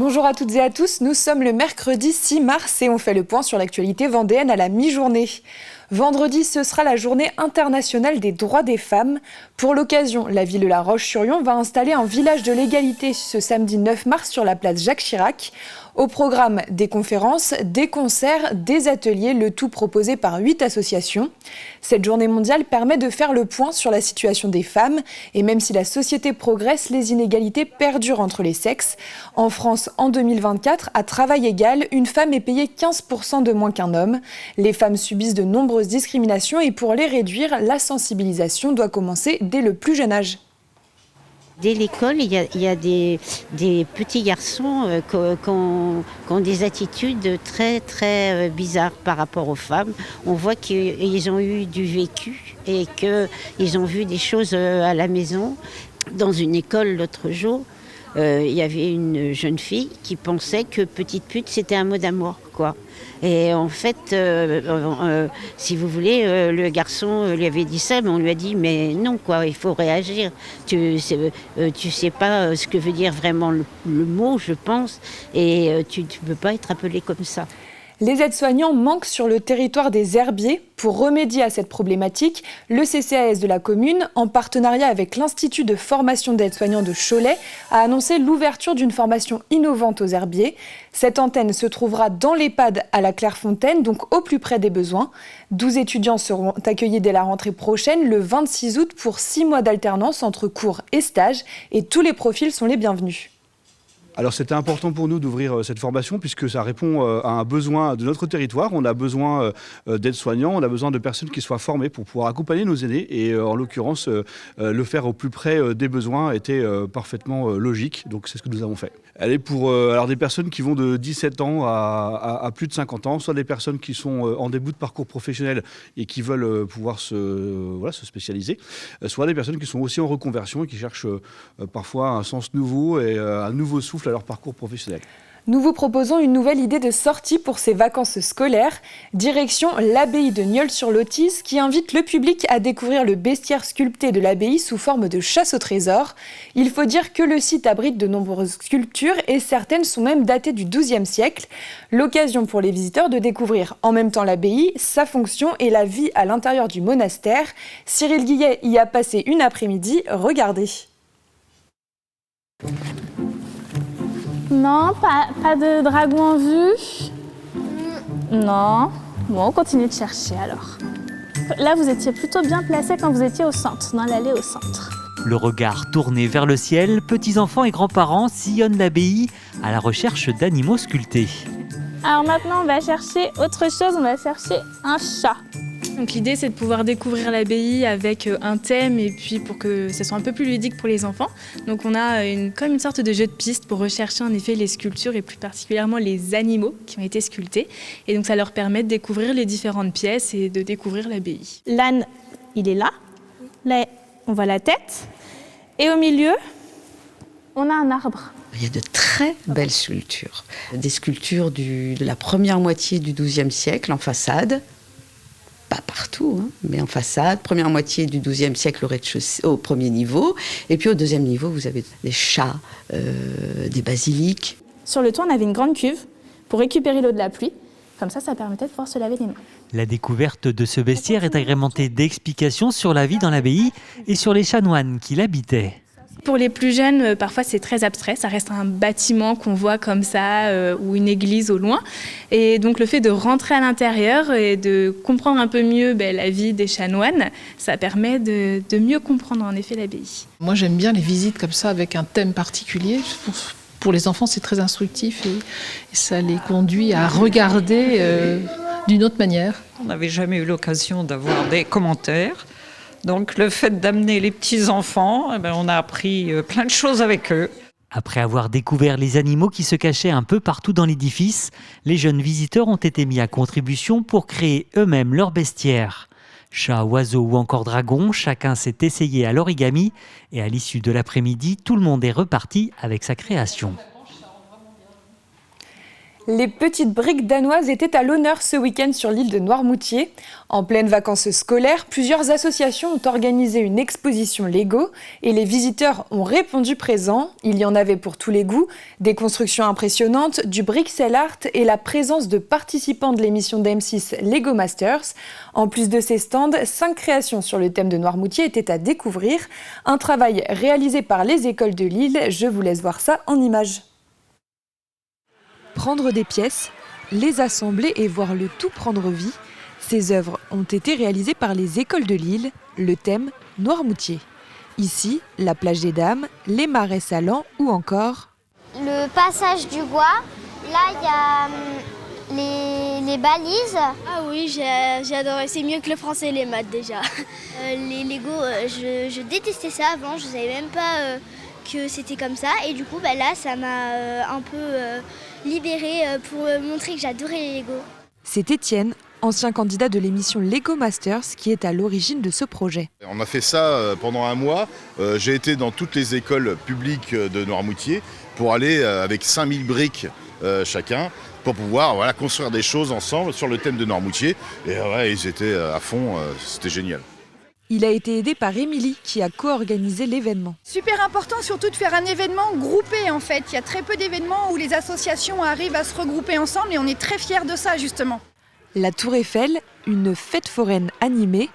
Bonjour à toutes et à tous, nous sommes le mercredi 6 mars et on fait le point sur l'actualité vendéenne à la mi-journée. Vendredi, ce sera la journée internationale des droits des femmes. Pour l'occasion, la ville de La Roche-sur-Yon va installer un village de l'égalité ce samedi 9 mars sur la place Jacques Chirac. Au programme, des conférences, des concerts, des ateliers, le tout proposé par 8 associations. Cette journée mondiale permet de faire le point sur la situation des femmes. Et même si la société progresse, les inégalités perdurent entre les sexes. En France, en 2024, à travail égal, une femme est payée 15% de moins qu'un homme. Les femmes subissent de nombreuses discriminations et pour les réduire, la sensibilisation doit commencer dès le plus jeune âge. Dès l'école, il y a des petits garçons qui ont des attitudes très très bizarres par rapport aux femmes. On voit qu'ils ont eu du vécu et qu'ils ont vu des choses à la maison. Dans une école l'autre jour, il y avait une jeune fille qui pensait que petite pute c'était un mot d'amour, quoi. Et en fait, si vous voulez, le garçon lui avait dit ça, mais on lui a dit mais non, quoi, il faut réagir. Tu sais pas ce que veut dire vraiment le mot, je pense, et tu peux pas être appelé comme ça. Les aides-soignants manquent sur le territoire des herbiers. Pour remédier à cette problématique, le CCAS de la commune, en partenariat avec l'Institut de formation d'aides-soignants de Cholet, a annoncé l'ouverture d'une formation innovante aux herbiers. Cette antenne se trouvera dans l'EHPAD à la Clairefontaine, donc au plus près des besoins. 12 étudiants seront accueillis dès la rentrée prochaine, le 26 août, pour 6 mois d'alternance entre cours et stages. Et tous les profils sont les bienvenus. Alors c'était important pour nous d'ouvrir cette formation puisque ça répond à un besoin de notre territoire. On a besoin d'aides-soignants, on a besoin de personnes qui soient formées pour pouvoir accompagner nos aînés. Et en l'occurrence, le faire au plus près des besoins était parfaitement logique. Donc c'est ce que nous avons fait. Elle est pour alors des personnes qui vont de 17 ans à plus de 50 ans, soit des personnes qui sont en début de parcours professionnel et qui veulent pouvoir se spécialiser, soit des personnes qui sont aussi en reconversion et qui cherchent parfois un sens nouveau et un nouveau souffle à leur parcours professionnel. Nous vous proposons une nouvelle idée de sortie pour ces vacances scolaires. Direction l'abbaye de Nieul-sur-Lotise qui invite le public à découvrir le bestiaire sculpté de l'abbaye sous forme de chasse au trésor. Il faut dire que le site abrite de nombreuses sculptures et certaines sont même datées du XIIe siècle. L'occasion pour les visiteurs de découvrir en même temps l'abbaye, sa fonction et la vie à l'intérieur du monastère. Cyril Guillet y a passé une après-midi. Regardez. Non, pas de dragon en vue. Non. Bon, on continue de chercher alors. Là, vous étiez plutôt bien placé quand vous étiez au centre, dans l'allée au centre. Le regard tourné vers le ciel, petits-enfants et grands-parents sillonnent l'abbaye à la recherche d'animaux sculptés. Alors maintenant, on va chercher autre chose, on va chercher un chat. Donc l'idée c'est de pouvoir découvrir l'abbaye avec un thème et puis pour que ce soit un peu plus ludique pour les enfants. Donc on a comme une sorte de jeu de piste pour rechercher en effet les sculptures et plus particulièrement les animaux qui ont été sculptés. Et donc ça leur permet de découvrir les différentes pièces et de découvrir l'abbaye. L'âne, il est là. Là, on voit la tête. Et au milieu, on a un arbre. Il y a de très belles sculptures. Des sculptures de la première moitié du XIIe siècle en façade. Pas partout, hein, mais en façade. Première moitié du XIIe siècle au rez-de-chaussée, au premier niveau. Et puis au deuxième niveau, vous avez des chats, des basiliques. Sur le toit, on avait une grande cuve pour récupérer l'eau de la pluie. Comme ça permettait de pouvoir se laver les mains. La découverte de ce bestiaire est agrémentée d'explications sur la vie dans l'abbaye et sur les chanoines qui l'habitaient. Pour les plus jeunes, parfois c'est très abstrait, ça reste un bâtiment qu'on voit comme ça ou une église au loin. Et donc le fait de rentrer à l'intérieur et de comprendre un peu mieux la vie des chanoines, ça permet de mieux comprendre en effet l'abbaye. Moi j'aime bien les visites comme ça avec un thème particulier. Pour les enfants c'est très instructif et ça les conduit à regarder d'une autre manière. On n'avait jamais eu l'occasion d'avoir des commentaires. Donc le fait d'amener les petits-enfants, on a appris plein de choses avec eux. Après avoir découvert les animaux qui se cachaient un peu partout dans l'édifice, les jeunes visiteurs ont été mis à contribution pour créer eux-mêmes leur bestiaire. Chats, oiseaux ou encore dragons, chacun s'est essayé à l'origami et à l'issue de l'après-midi, tout le monde est reparti avec sa création. Les petites briques danoises étaient à l'honneur ce week-end sur l'île de Noirmoutier. En pleine vacances scolaires, plusieurs associations ont organisé une exposition Lego et les visiteurs ont répondu présent. Il y en avait pour tous les goûts, des constructions impressionnantes, du Brixel Art et la présence de participants de l'émission d'M6 Lego Masters. En plus de ces stands, 5 créations sur le thème de Noirmoutier étaient à découvrir. Un travail réalisé par les écoles de Lille. Je vous laisse voir ça en images. Prendre des pièces, les assembler et voir le tout prendre vie, ces œuvres ont été réalisées par les écoles de Lille, le thème Noirmoutier. Ici, la plage des Dames, les marais salants ou encore le passage du bois. Là, il y a les balises. Ah oui, j'ai adoré. C'est mieux que le français et les maths déjà. Les Lego, je détestais ça avant. Je ne savais même pas que c'était comme ça. Et du coup, là, ça m'a un peu libérée pour montrer que j'adorais les Lego. C'est Étienne, ancien candidat de l'émission Lego Masters, qui est à l'origine de ce projet. On a fait ça pendant un mois. J'ai été dans toutes les écoles publiques de Noirmoutier pour aller avec 5000 briques chacun pour pouvoir construire des choses ensemble sur le thème de Noirmoutier. Et ils étaient à fond, c'était génial. Il a été aidé par Émilie qui a co-organisé l'événement. Super important surtout de faire un événement groupé en fait. Il y a très peu d'événements où les associations arrivent à se regrouper ensemble et on est très fiers de ça justement. La Tour Eiffel, une fête foraine animée,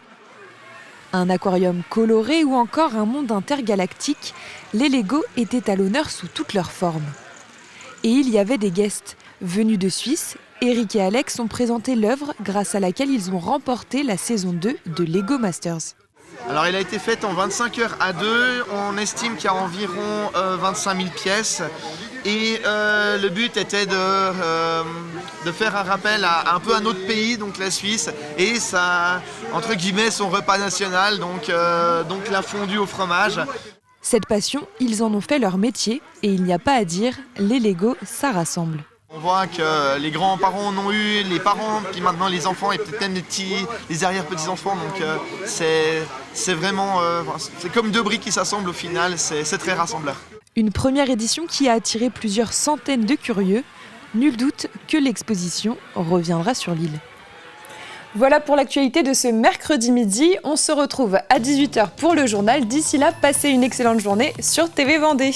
un aquarium coloré ou encore un monde intergalactique, les Lego étaient à l'honneur sous toutes leurs formes. Et il y avait des guests venus de Suisse. Eric et Alex ont présenté l'œuvre grâce à laquelle ils ont remporté la saison 2 de Lego Masters. Alors il a été fait en 25 heures à 2, on estime qu'il y a environ 25 000 pièces et le but était de faire un rappel à un peu à notre pays, donc la Suisse, et ça, entre guillemets, son repas national, donc la fondue au fromage. Cette passion, ils en ont fait leur métier et il n'y a pas à dire, les Lego, ça rassemble. On voit que les grands-parents en ont eu, les parents, puis maintenant les enfants et peut-être même les arrière-petits-enfants. Donc c'est vraiment, c'est comme deux briques qui s'assemblent au final, c'est très rassembleur. Une première édition qui a attiré plusieurs centaines de curieux. Nul doute que l'exposition reviendra sur l'île. Voilà pour l'actualité de ce mercredi midi. On se retrouve à 18h pour le journal. D'ici là, passez une excellente journée sur TV Vendée.